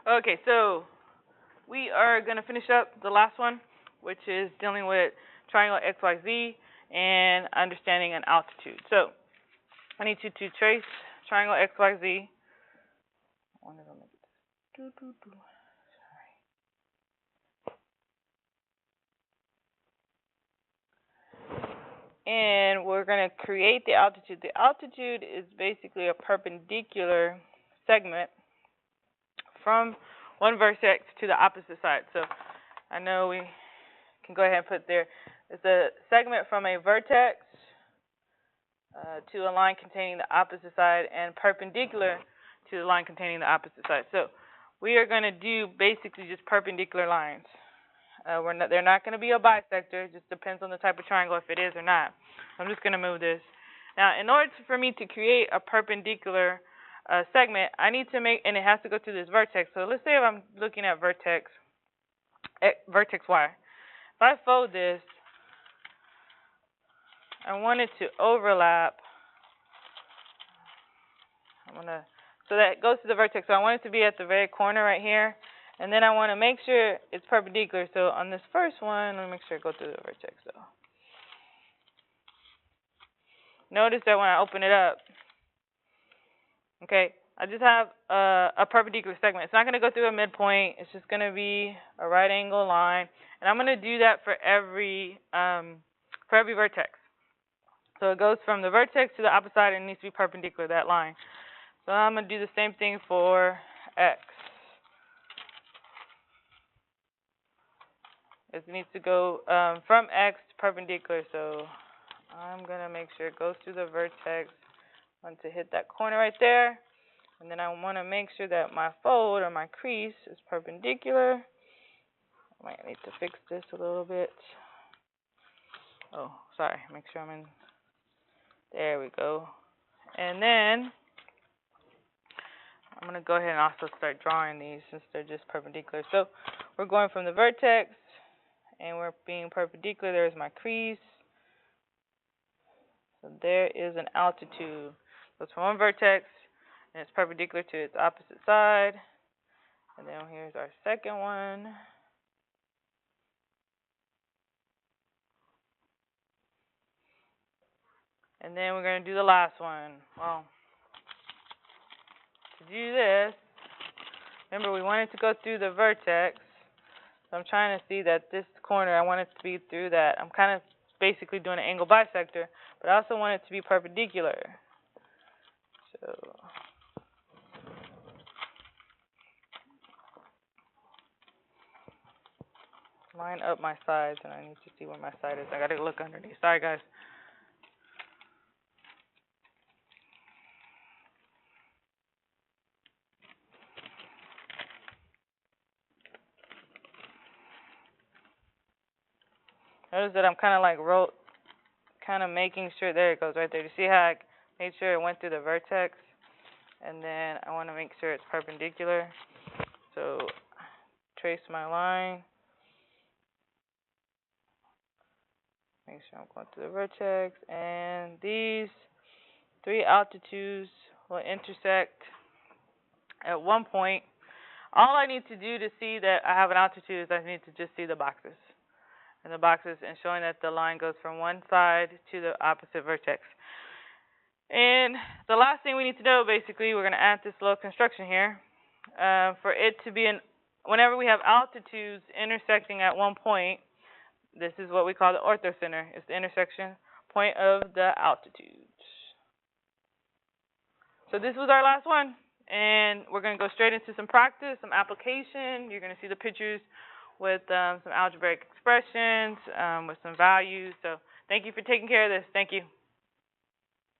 Okay, so we are going to finish up the last one, which is dealing with triangle XYZ and understanding an altitude. So I need you to trace triangle XYZ. And we're going to create the altitude. The altitude is basically a perpendicular segment from one vertex to the opposite side. So I know we can go ahead and put there. It's a segment from a vertex to a line containing the opposite side and perpendicular to the line containing the opposite side. So we are going to do basically just perpendicular lines. They're not going to be a bisector. It just depends on the type of triangle if it is or not. I'm just going to move this. Now, in order for me to create a perpendicular segment, I need to make, and it has to go through this vertex. So let's say if I'm looking at vertex Y. If I fold this, I want it to overlap. So that goes to the vertex. So I want it to be at the very corner right here. And then I want to make sure it's perpendicular. So on this first one, let me make sure it goes through the vertex though. Notice that when I open it up, okay, I just have a perpendicular segment. It's not going to go through a midpoint. It's just going to be a right angle line. And I'm going to do that for every vertex. So it goes from the vertex to the opposite side and it needs to be perpendicular, that line. So I'm going to do the same thing for X. It needs to go from X to perpendicular, so I'm going to make sure it goes through the vertex. I want to hit that corner right there, and then I want to make sure that my fold or my crease is perpendicular. I might need to fix this a little bit. Oh, sorry, make sure I'm in. There we go. And then I'm going to go ahead and also start drawing these since they're just perpendicular. So we're going from the vertex, and we're being perpendicular. There's my crease. So there is an altitude. Goes from one vertex, and it's perpendicular to its opposite side. And then here's our second one. And then we're going to do the last one. Well, to do this, remember we want it to go through the vertex. So I'm trying to see that this corner, I want it to be through that. I'm kind of basically doing an angle bisector, but I also want it to be perpendicular. So line up my sides, and I need to see where my side is. I got to look underneath. Sorry, guys. Notice that I'm kind of like making sure, there it goes right there. You see how I made sure it went through the vertex? And then I want to make sure it's perpendicular. So trace my line. Make sure I'm going through the vertex. And these three altitudes will intersect at one point. All I need to do to see that I have an altitude is I need to just see the boxes. And the boxes and showing that the line goes from one side to the opposite vertex. And the last thing we need to know, basically, we're going to add this little construction here. For it to be whenever we have altitudes intersecting at one point, this is what we call the orthocenter. It's the intersection point of the altitudes. So this was our last one. And we're going to go straight into some practice, some application. You're going to see the pictures with some algebraic expressions, with some values. So thank you for taking care of this. Thank you.